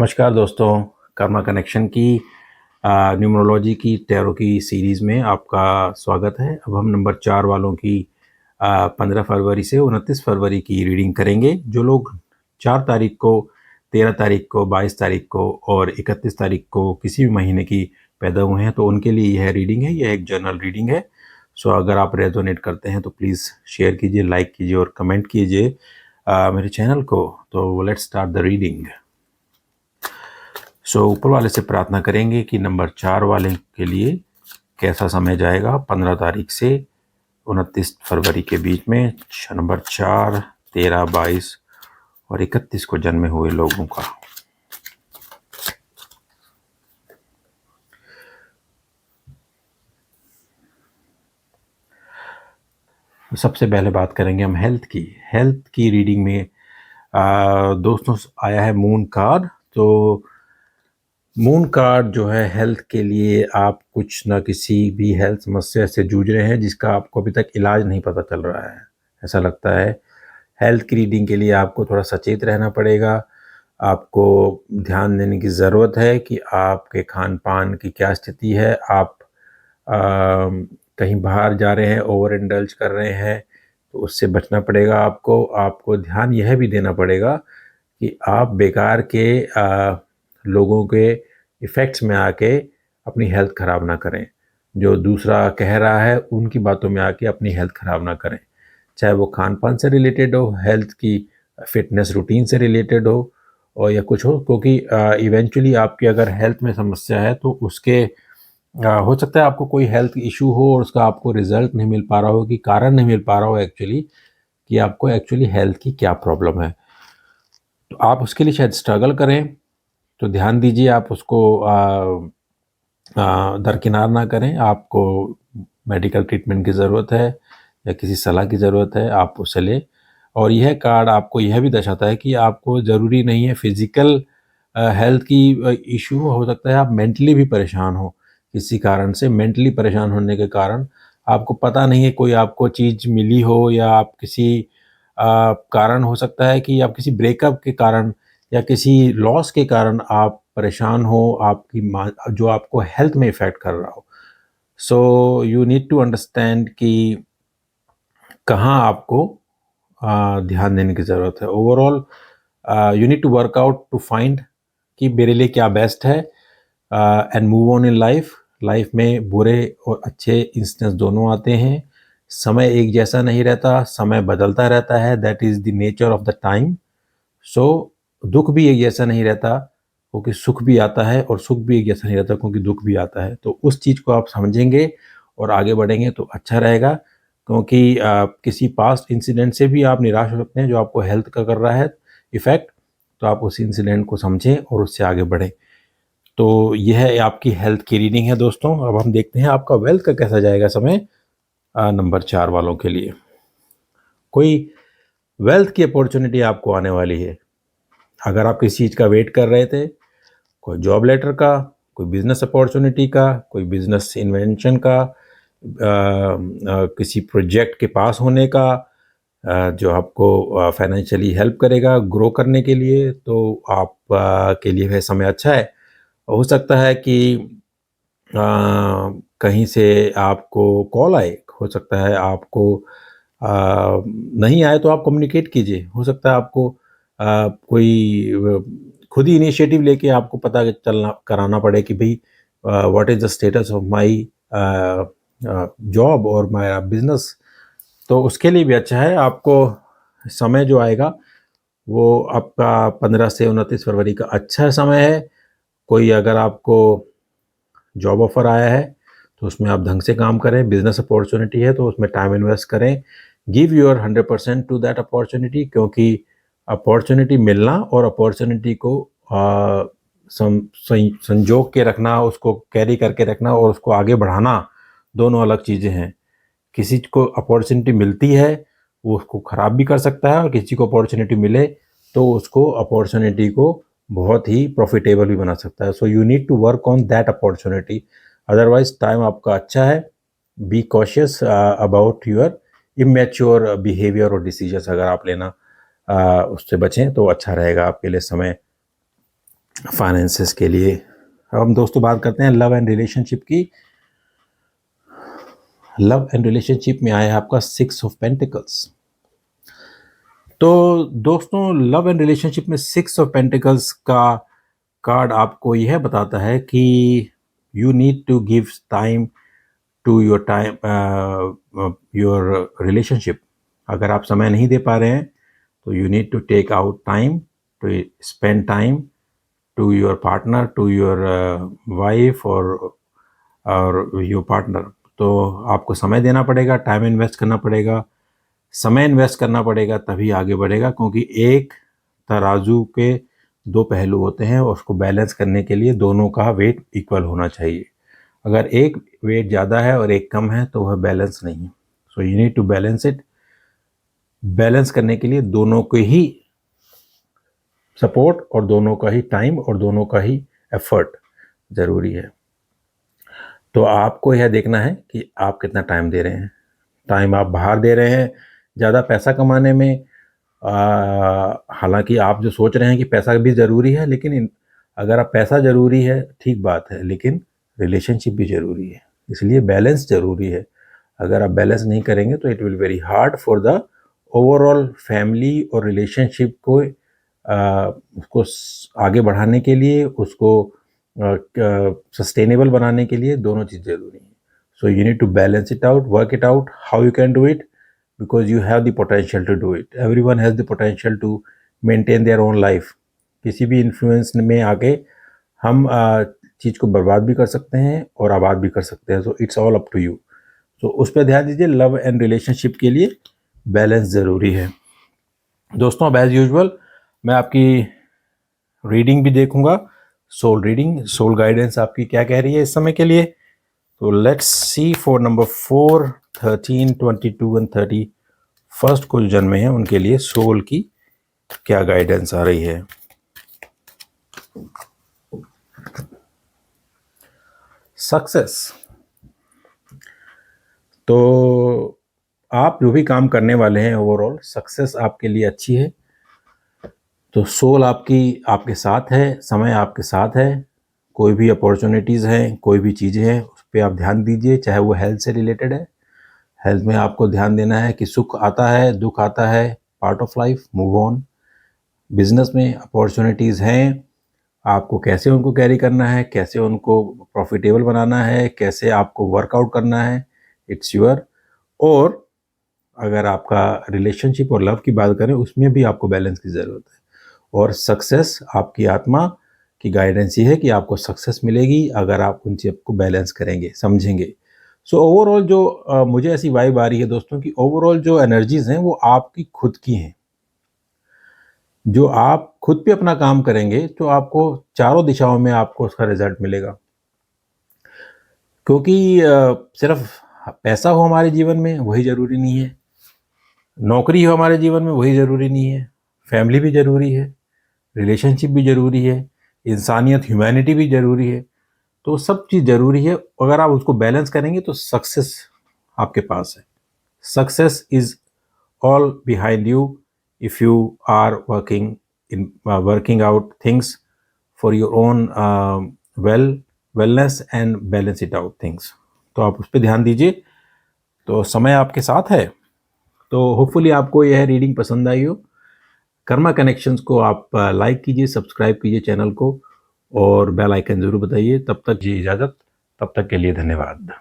नमस्कार दोस्तों, कर्मा कनेक्शन की न्यूमरोलॉजी की टैरो की सीरीज़ में आपका स्वागत है। अब हम नंबर 4 वालों की 15 फरवरी से 29 फरवरी की रीडिंग करेंगे। जो लोग 4 तारीख को, 13 तारीख को, 22 तारीख को और 31 तारीख को किसी भी महीने की पैदा हुए हैं तो उनके लिए यह रीडिंग है। यह एक जनरल रीडिंग है। सो अगर आप रेजोनेट करते हैं तो प्लीज़ शेयर कीजिए, लाइक कीजिए और कमेंट कीजिए मेरे चैनल को। तो लेट्स स्टार्ट द रीडिंग। ऊपर वाले से प्रार्थना करेंगे कि नंबर 4 वाले के लिए कैसा समय जाएगा 15 तारीख से 29 फरवरी के बीच में। नंबर 4, 13, 22 और 31 को जन्मे हुए लोगों का। सबसे पहले बात करेंगे हम हेल्थ की रीडिंग में दोस्तों आया है मून कार्ड। तो मून कार्ड जो है हेल्थ के लिए, आप कुछ ना किसी भी हेल्थ समस्या से जूझ रहे हैं जिसका आपको अभी तक इलाज नहीं पता चल रहा है, ऐसा लगता है। हेल्थ की रीडिंग के लिए आपको थोड़ा सचेत रहना पड़ेगा। आपको ध्यान देने की ज़रूरत है कि आपके खान पान की क्या स्थिति है। आप कहीं बाहर जा रहे हैं, ओवर इंडल्ज कर रहे हैं तो उससे बचना पड़ेगा। आपको ध्यान यह भी देना पड़ेगा कि आप बेकार के लोगों के इफ़ेक्ट्स में आके अपनी हेल्थ ख़राब ना करें। जो दूसरा कह रहा है उनकी बातों में आके अपनी हेल्थ ख़राब ना करें, चाहे वो खान पान से रिलेटेड हो, हेल्थ की फिटनेस रूटीन से रिलेटेड हो और या कुछ हो। क्योंकि इवेंचुअली आपकी अगर हेल्थ में समस्या है तो उसके हो सकता है आपको कोई हेल्थ इशू हो और उसका आपको रिजल्ट नहीं मिल पा रहा हो, कि कारण नहीं मिल पा रहा हो एक्चुअली, कि आपको एक्चुअली हेल्थ की क्या प्रॉब्लम है। तो आप उसके लिए शायद स्ट्रगल करें, तो ध्यान दीजिए, आप उसको दरकिनार ना करें। आपको मेडिकल ट्रीटमेंट की ज़रूरत है या किसी सलाह की ज़रूरत है, आप उसे लें। और यह कार्ड आपको यह भी दर्शाता है कि आपको ज़रूरी नहीं है फिज़िकल हेल्थ की इशू हो सकता है, आप मेंटली भी परेशान हो किसी कारण से। मेंटली परेशान होने के कारण आपको पता नहीं है, कोई आपको चीज़ मिली हो या आप किसी कारण हो सकता है कि आप किसी ब्रेकअप के कारण या किसी लॉस के कारण आप परेशान हो, आपकी जो आपको हेल्थ में इफ़ेक्ट कर रहा हो। So you need to understand कि कहाँ आपको ध्यान देने की ज़रूरत है। Overall you need to work out to find कि मेरे लिए क्या बेस्ट है and move on in life में बुरे और अच्छे इंस्टेंस दोनों आते हैं। समय एक जैसा नहीं रहता, समय बदलता रहता है। That is the nature of the time. So दुख भी एक जैसा नहीं रहता, क्योंकि सुख भी आता है, और सुख भी एक जैसा नहीं रहता क्योंकि दुख भी आता है। तो उस चीज़ को आप समझेंगे और आगे बढ़ेंगे तो अच्छा रहेगा। क्योंकि किसी पास्ट इंसिडेंट से भी आप निराश हो सकते हैं जो आपको हेल्थ का कर रहा है इफ़ेक्ट। तो आप उस इंसिडेंट को समझें और उससे आगे बढ़ें। तो यह आपकी हेल्थ की रीडिंग है दोस्तों। अब हम देखते हैं आपका वेल्थ का कैसा जाएगा समय नंबर 4 वालों के लिए। कोई वेल्थ की अपॉर्चुनिटी आपको आने वाली है। अगर आप किसी चीज़ का वेट कर रहे थे, कोई जॉब लेटर का, कोई बिजनेस अपॉर्चुनिटी का, कोई बिजनेस इन्वेंशन का, किसी प्रोजेक्ट के पास होने का, जो आपको फाइनेंशियली हेल्प करेगा ग्रो करने के लिए, तो आप के लिए वह समय अच्छा है। हो सकता है कि कहीं से आपको कॉल आए, हो सकता है आपको नहीं आए तो आप कम्युनिकेट कीजिए। हो सकता है आपको कोई खुद ही इनिशिएटिव लेके आपको पता चलना कराना पड़े कि भाई what is the status of my job और माय बिजनेस। तो उसके लिए भी अच्छा है। आपको समय जो आएगा वो आपका 15 से 29 फरवरी का अच्छा समय है। कोई अगर आपको जॉब ऑफर आया है तो उसमें आप ढंग से काम करें। बिजनेस अपॉर्चुनिटी है तो उसमें टाइम इन्वेस्ट करें। Give your 100% to that opportunity, क्योंकि अपॉर्चुनिटी मिलना और अपॉर्चुनिटी को संजोग के रखना, उसको कैरी करके रखना और उसको आगे बढ़ाना, दोनों अलग चीज़ें हैं। किसी को अपॉर्चुनिटी मिलती है वो उसको ख़राब भी कर सकता है, और किसी को अपॉर्चुनिटी मिले तो उसको अपॉर्चुनिटी को बहुत ही प्रॉफिटेबल भी बना सकता है। So you need to work on that opportunity. Otherwise time आपका अच्छा है। Be cautious about your immature behaviour और डिसीजंस अगर आप लेना उससे बचें तो अच्छा रहेगा आपके लिए समय। फाइनेंसेस के लिए। अब हम दोस्तों बात करते हैं लव एंड रिलेशनशिप की। लव एंड रिलेशनशिप में आया है आपका 6 ऑफ पेंटिकल्स। तो दोस्तों लव एंड रिलेशनशिप में 6 ऑफ पेंटिकल्स का कार्ड आपको यह बताता है कि you need to give time to your relationship. अगर आप समय नहीं दे पा रहे हैं तो you need to take out time to spend time to your partner, to your wife और योर पार्टनर। तो आपको समय देना पड़ेगा, टाइम इन्वेस्ट करना पड़ेगा, समय इन्वेस्ट करना पड़ेगा, तभी आगे बढ़ेगा। क्योंकि एक तराजू के 2 पहलू होते हैं और उसको बैलेंस करने के लिए दोनों का वेट इक्वल होना चाहिए। अगर एक वेट ज़्यादा है और एक कम है तो वह बैलेंस नहीं है। So you need to balance it. Balance करने के लिए दोनों को ही सपोर्ट और दोनों का ही टाइम और दोनों का ही एफर्ट ज़रूरी है। तो आपको यह देखना है कि आप कितना टाइम दे रहे हैं। टाइम आप बाहर दे रहे हैं ज़्यादा पैसा कमाने में। हालांकि आप जो सोच रहे हैं कि पैसा भी ज़रूरी है, लेकिन अगर आप पैसा ज़रूरी है ठीक बात है, लेकिन रिलेशनशिप भी ज़रूरी है। इसलिए बैलेंस ज़रूरी है। अगर आप बैलेंस नहीं करेंगे तो it will very hard for the overall family और रिलेशनशिप को उसको आगे बढ़ाने के लिए, उसको सस्टेनेबल बनाने के लिए दोनों चीज़ ज़रूरी है। So you need to balance it out, work it out how you can do it, because you have the potential to do it. Everyone has the potential to maintain their own life. किसी भी influence में आके हम चीज़ को बर्बाद भी कर सकते हैं और आबाद भी कर सकते हैं। So it's all up to you. तो उस पर ध्यान दीजिए। लव एंड रिलेशनशिप के लिए बैलेंस ज़रूरी है। दोस्तों अब एज़ यूजुअल मैं आपकी रीडिंग भी देखूंगा, सोल रीडिंग, सोल गाइडेंस आपकी क्या कह रही है इस समय के लिए। तो let's see for number 4, 13, 22 and 30 first को जो जन्मे हैं उनके लिए सोल की क्या गाइडेंस आ रही है। सक्सेस। तो आप जो भी काम करने वाले हैं ओवरऑल सक्सेस आपके लिए अच्छी है। तो सोल आपके साथ है, समय आपके साथ है। कोई भी अपॉर्चुनिटीज़ हैं, कोई भी चीज़ें हैं, उस पर आप ध्यान दीजिए। चाहे वो हेल्थ से रिलेटेड है, हेल्थ में आपको ध्यान देना है कि सुख आता है, दुख आता है, part of life, move on. Business में अपॉर्चुनिटीज़ हैं, आपको कैसे उनको कैरी करना है, कैसे उनको प्रॉफिटेबल बनाना है, कैसे आपको वर्कआउट करना है, इट्स योर। और अगर आपका रिलेशनशिप और लव की बात करें उसमें भी आपको बैलेंस की ज़रूरत है। और सक्सेस आपकी आत्मा की गाइडेंस ये है कि आपको सक्सेस मिलेगी अगर आप उन चीज़ को बैलेंस करेंगे, समझेंगे। सो ओवरऑल जो मुझे ऐसी वाइब आ रही है दोस्तों की ओवरऑल जो एनर्जीज़ हैं वो आपकी खुद की हैं। जो आप खुद पे अपना काम करेंगे तो आपको चारों दिशाओं में आपको उसका रिजल्ट मिलेगा। क्योंकि सिर्फ पैसा हो हमारे जीवन में वही ज़रूरी नहीं है, नौकरी हो हमारे जीवन में वही ज़रूरी नहीं है, फैमिली भी ज़रूरी है, रिलेशनशिप भी ज़रूरी है, इंसानियत, ह्यूमैनिटी भी ज़रूरी है। तो सब चीज़ ज़रूरी है। अगर आप उसको बैलेंस करेंगे तो सक्सेस आपके पास है। Success is all behind you if you are working out things for your own wellness and balance it out things। तो आप उस पर ध्यान दीजिए। तो समय आपके साथ है। तो होपफुली आपको यह रीडिंग पसंद आई हो। कर्मा कनेक्शंस को आप लाइक कीजिए, सब्सक्राइब कीजिए चैनल को और बेल आइकन ज़रूर बताइए। तब तक जी इजाज़त, तब तक के लिए धन्यवाद।